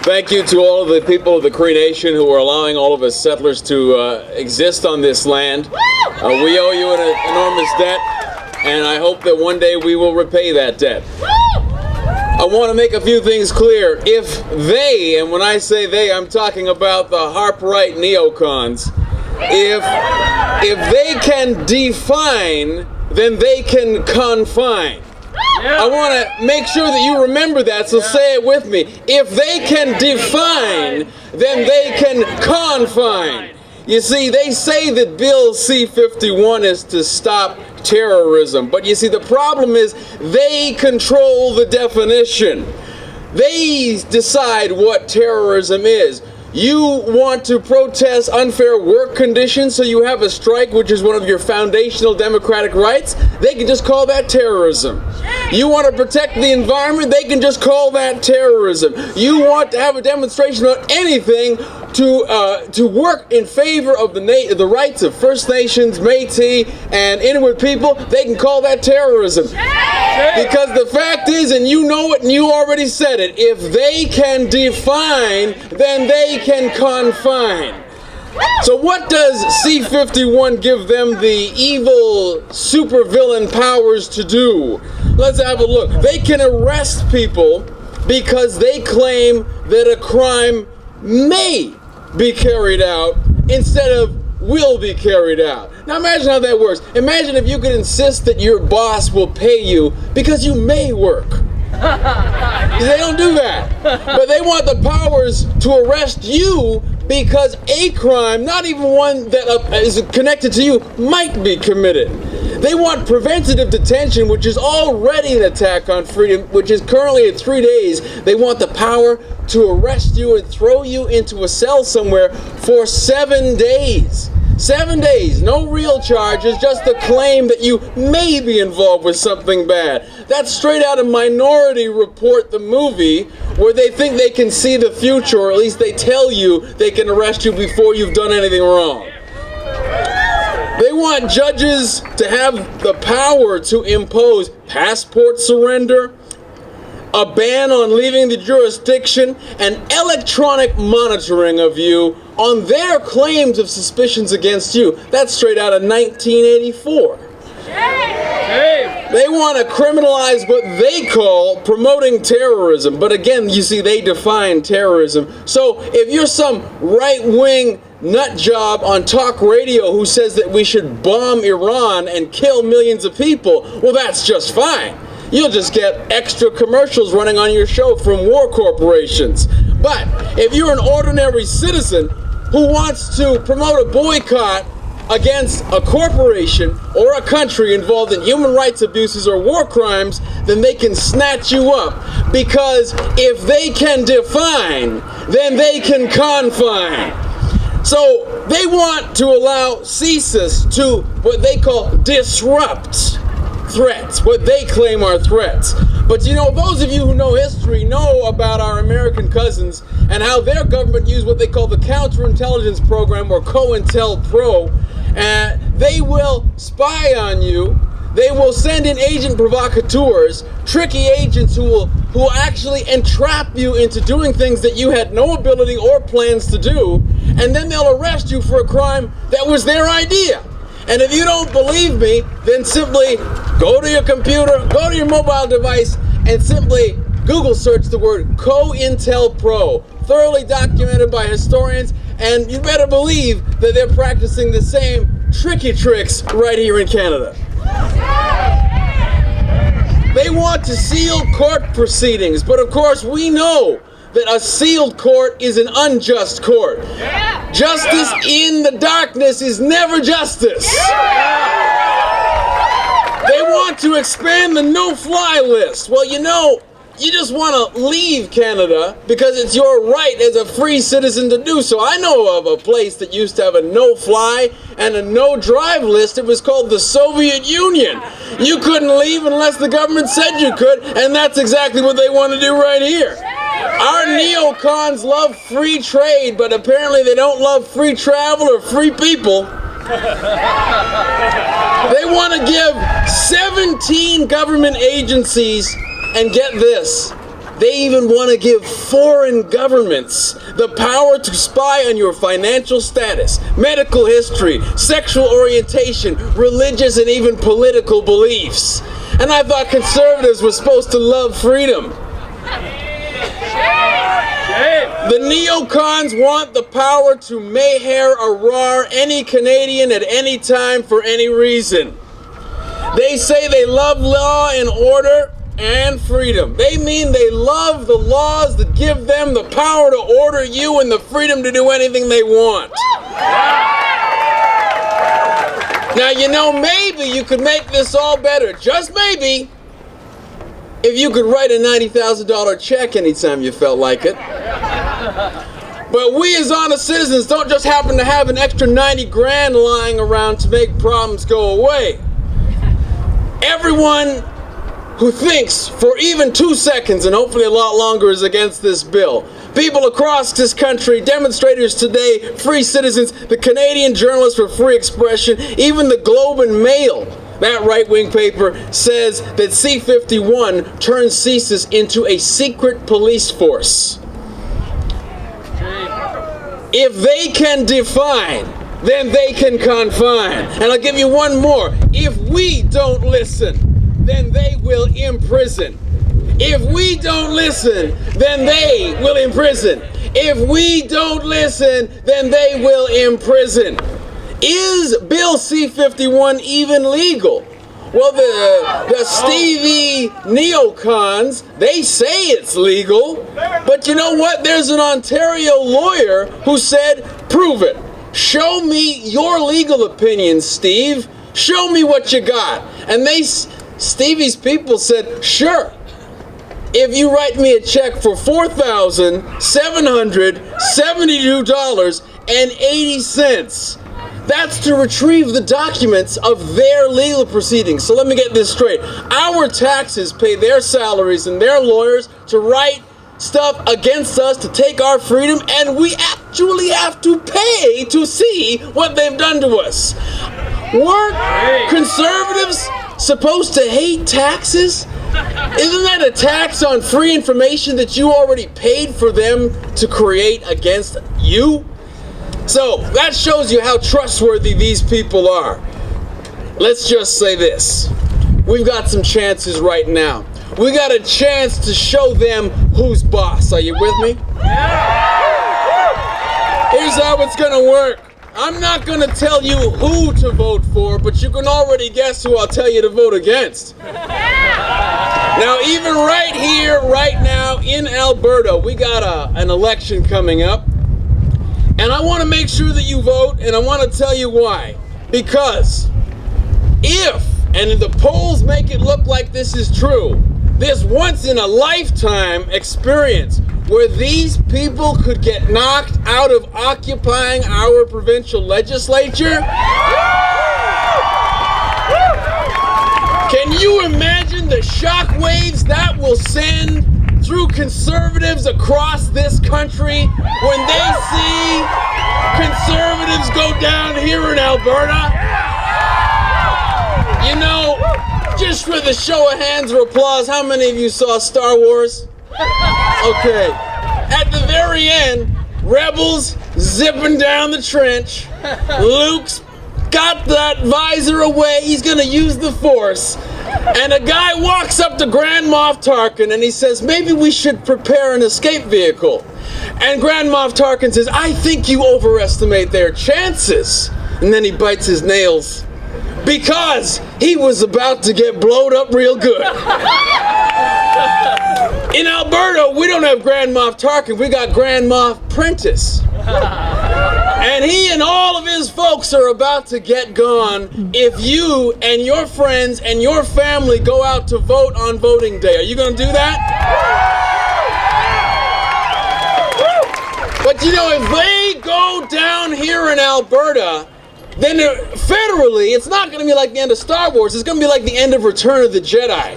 Thank you to all of the people of the Cree Nation who are allowing all of us settlers to exist on this land. We owe you an enormous debt, and I hope that one day we will repay that debt. I want to make a few things clear. If they, and when I say they, I'm talking about the Harp-right neocons, if they can define, then they can confine. I want to make sure that you remember that, so say it with me. If they can define, then they can confine. You see, they say that Bill C-51 is to stop terrorism, but you see, the problem is they control the definition. They decide what terrorism is. You want to protest unfair work conditions, so you have a strike, which is one of your foundational democratic rights. They can just call that terrorism. You want to protect the environment, they can just call that terrorism. You want to have a demonstration about anything to work in favor of the rights of First Nations, Métis, and Inuit people, they can call that terrorism. Because the fact is, and you know it and you already said it, if they can define, then they can confine. So what does C-51 give them the evil supervillain powers to do? Let's have a look. They can arrest people because they claim that a crime may be carried out instead of will be carried out. Now imagine how that works. Imagine if you could insist that your boss will pay you because you may work. They don't do that. But they want the powers to arrest you because a crime, not even one that is connected to you, might be committed. They want preventative detention, which is already an attack on freedom, which is currently at 3 days. They want the power to arrest you and throw you into a cell somewhere for 7 days. 7 days, no real charges, just the claim that you may be involved with something bad. That's straight out of Minority Report, the movie, where they think they can see the future, or at least they tell you they can arrest you before you've done anything wrong. They want judges to have the power to impose passport surrender, a ban on leaving the jurisdiction, and electronic monitoring of you on their claims of suspicions against you. That's straight out of 1984. They want to criminalize what they call promoting terrorism. But again, you see, they define terrorism. So if you're some right-wing nut job on talk radio who says that we should bomb Iran and kill millions of people, well, that's just fine. You'll just get extra commercials running on your show from war corporations. But if you're an ordinary citizen who wants to promote a boycott against a corporation or a country involved in human rights abuses or war crimes, then they can snatch you up. Because if they can define, then they can confine. So they want to allow CSIS to what they call disrupt threats, what they claim are threats. But you know, those of you who know history know about our American cousins and how their government used what they call the counterintelligence program, or COINTELPRO. They will spy on you. They will send in agent provocateurs, tricky agents who will actually entrap you into doing things that you had no ability or plans to do, and then they'll arrest you for a crime that was their idea. And if you don't believe me, then simply go to your computer, go to your mobile device, and simply Google search the word COINTELPRO, thoroughly documented by historians, and you better believe that they're practicing the same tricky tricks right here in Canada. They want to seal court proceedings, but of course we know that a sealed court is an unjust court. Justice in the darkness is never justice. They want to expand the no-fly list. Well, you know, you just want to leave Canada because it's your right as a free citizen to do so. I know of a place that used to have a no-fly and a no-drive list. It was called the Soviet Union. You couldn't leave unless the government said you could, and that's exactly what they want to do right here. Our neocons love free trade, but apparently they don't love free travel or free people. They want to give 17 government agencies, and get this, They even want to give foreign governments the power to spy on your financial status, medical history, sexual orientation, religious, and even political beliefs. And I thought conservatives were supposed to love freedom. The neocons want the power to mayhair or rar any Canadian at any time for any reason. They say they love law and order and freedom. They mean they love the laws that give them the power to order you and the freedom to do anything they want. Now, you know, maybe you could make this all better, just maybe, if you could write a $90,000 check anytime you felt like it. But we as honest citizens don't just happen to have an extra 90 grand lying around to make problems go away. Everyone who thinks for even 2 seconds, and hopefully a lot longer, is against this bill. People across this country, demonstrators today, free citizens, the Canadian Journalists for Free Expression, even the Globe and Mail, that right-wing paper, says that C-51 turns CSIS into a secret police force. If they can define, then they can confine. And I'll give you one more. If we don't listen, then they will imprison. If we don't listen, then they will imprison. If we don't listen, then they will imprison. Is Bill C-51 even legal? Well, the Stevie neocons, they say it's legal, but you know what? There's an Ontario lawyer who said, prove it. Show me your legal opinion, Steve. Show me what you got. And Stevie's people said, sure. If you write me a check for $4,772.80, that's to retrieve the documents of their legal proceedings. So let me get this straight. Our taxes pay their salaries and their lawyers to write stuff against us to take our freedom, and we actually have to pay to see what they've done to us. Weren't conservatives supposed to hate taxes? Isn't that a tax on free information that you already paid for them to create against you? So that shows you how trustworthy these people are. Let's just say this. We've got some chances right now. We got a chance to show them who's boss. Are you with me? Here's how it's gonna work. I'm not gonna tell you who to vote for, but you can already guess who I'll tell you to vote against. Now, even right here, right now in Alberta, we got an election coming up. And I want to make sure that you vote, and I want to tell you why. Because if, and the polls make it look like this is true, this once-in-a-lifetime experience where these people could get knocked out of occupying our provincial legislature. Can you imagine the shockwaves that will send through conservatives across this country when they see conservatives go down here in Alberta? You know, just for the show of hands or applause, how many of you saw Star Wars? Okay. At the very end, rebels zipping down the trench. Luke's got that visor away. He's going to use the Force. And a guy walks up to Grand Moff Tarkin and he says, maybe we should prepare an escape vehicle. And Grand Moff Tarkin says, I think you overestimate their chances. And then he bites his nails because he was about to get blowed up real good. In Alberta, we don't have Grand Moff Tarkin, we got Grand Moff Prentice. And he and all of his folks are about to get gone if you and your friends and your family go out to vote on voting day. Are you going to do that? But you know, if they go down here in Alberta, then federally, it's not going to be like the end of Star Wars. It's going to be like the end of Return of the Jedi.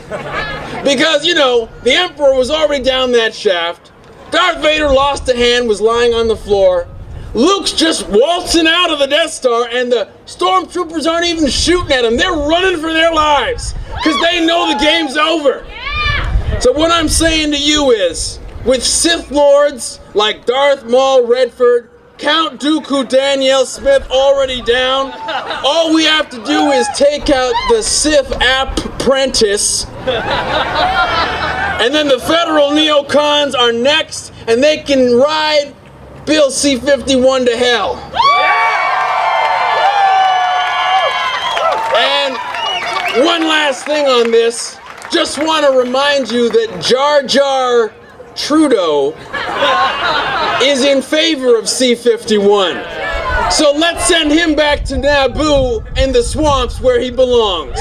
Because, you know, the Emperor was already down that shaft. Darth Vader lost a hand, was lying on the floor. Luke's just waltzing out of the Death Star, and the stormtroopers aren't even shooting at him. They're running for their lives because they know the game's over. So what I'm saying to you is, with Sith Lords like Darth Maul Redford, Count Dooku Danielle Smith already down, all we have to do is take out the Sith apprentice, and then the federal neocons are next, and they can ride Bill C-51 to hell. And one last thing on this, just want to remind you that Jar Jar Trudeau is in favor of C-51. So let's send him back to Naboo and the swamps where he belongs.